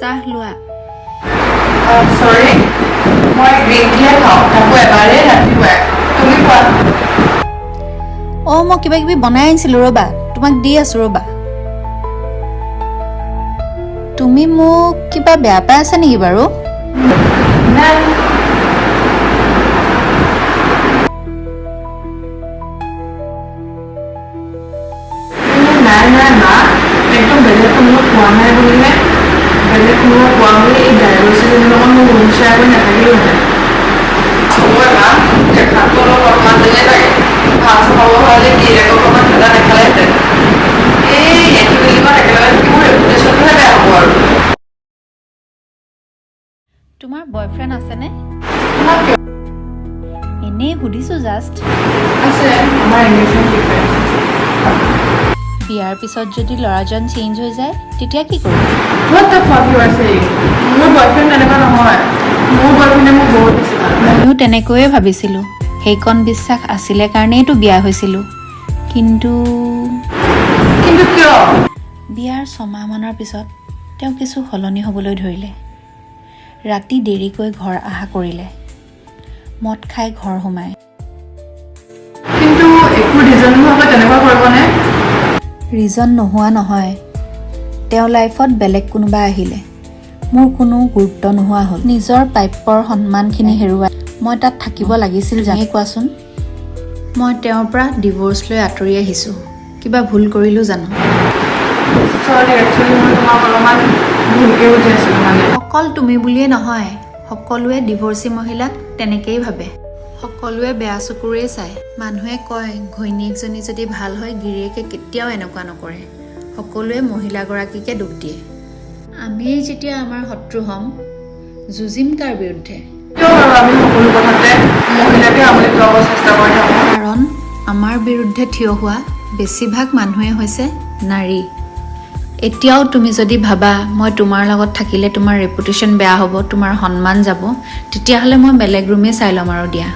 চাহ লোৱা। সৰি মই গ্ৰীণ টিয়ে খাওঁ তাকো এবাৰেই ৰাতিপুৱাই তুমি খোৱা মই কিবা কিবি বনাই আনিছিলোঁ ৰ'বা, তোমাক দি আছোঁ ৰ'বা। তুমি মোক কিবা বেয়া পাই আছা নেকি বাৰু? নাই নাই নাই মা একদম বেলেগ কোনোবা খোৱা নাই বুলিহে বেলেগ কোনোবা খোৱা বুলি এই ডাইভৰচিটিৰ লগত মোৰ ৰুম শ্বেয়াৰ কৰি নাথাকিলোহেঁতেন হয় মা দেখাটো অলপ অকণমান যেনে লাগে ভাত খাব হ'লে কি অকণমান ঠাণ্ডা দেখালেহেঁতেন এই এটি বিল্ডিঙত একেলগে থাকি মোৰ ৰেপুটেশ্যনটোহে বেয়া হ'ব আৰু তোমাৰ বয়ফ্ৰেণ্ড আছেনে? তোমাক কিয় এনেই সুধিছোঁ জাষ্ট। আছে আমাৰ এংগেজমেণ্ট ডিফাৰেঞ্চ বিয়াৰ পিছত যদি ল'ৰাজন চেঞ্জ হৈ যায় তেতিয়া কি কৰিবা? What the fuck you are saying? মোৰ বয়ফ্ৰেণ্ড তেনেকুৱা নহয় মোৰ বয়ফ্ৰেণ্ডে মোক বহুত বেছি ভাল পায় ময়ো তেনেকৈয়ে ভাবিছিলোঁ। সেইকণ বিশ্বাস আছিলে কাৰণেইতো বিয়া হৈছিলোঁ। কিন্তু কিয় বিয়াৰ 6 মাহমানৰ পিছত তেওঁ কিছু সলনি হ'বলৈ ধৰিলে। ৰাতি দেৰিকৈ ঘৰ অহা কৰিলে, মদ খাই ঘৰ সোমায়। কিন্তু একো ৰিজন নোহোৱাকৈ তেনেকুৱা কৰিবনে ৰিজন নোহোৱা নহয়, তেওঁ লাইফত বেলেগ কোনোবা আহিলে মোৰ কোনো গুৰুত্ব নোহোৱা হ'ল। নিজৰ প্ৰাপ্যৰ সন্মানখিনি হেৰুৱাই মই তাত থাকিব লাগিছিল জানেই কোৱাচোন? মই তেওঁৰ পৰা ডিভ'ৰ্চ লৈ আঁতৰি আহিছোঁ। কিবা ভুল কৰিলোঁ জানো? চৰি একচুৱেলি মই তোমাক অলপমান ভুলকৈ বুজি আছিলোঁ মানে অকল তুমি বুলিয়ে নহয়, সকলোৱে ডিভ'ৰ্চি মহিলাক তেনেকেই ভাবে। সকলোৱে বেয়া চকুৰেই চায়। মানুহে কয় ঘৈণীয়েকজনী যদি ভাল হয় গিৰিয়েকে কেতিয়াও এনেকুৱা নকৰে। সকলোৱে মহিলাগৰাকীকে দুখ দিয়ে। আমিয়েই যেতিয়া আমাৰ শত্ৰু হ'ম, যুঁজিম কাৰ বিৰুদ্ধে? কিয় বাৰু আমি সকলো কথাতে মহিলাকে আমোলিত ল'ব চেষ্টা কৰি থাকোঁ কাৰণ আমাৰ বিৰুদ্ধে থিয় হোৱা বেছিভাগ মানুহে হৈছে নাৰী। এতিয়াও তুমি যদি ভাবা মই তোমাৰ লগত থাকিলে তোমাৰ ৰেপুটেশ্যন বেয়া হ'ব, তোমাৰ সন্মান যাব, তেতিয়াহ'লে মই বেলেগ ৰুমেই চাই ল'ম আৰু দিয়া।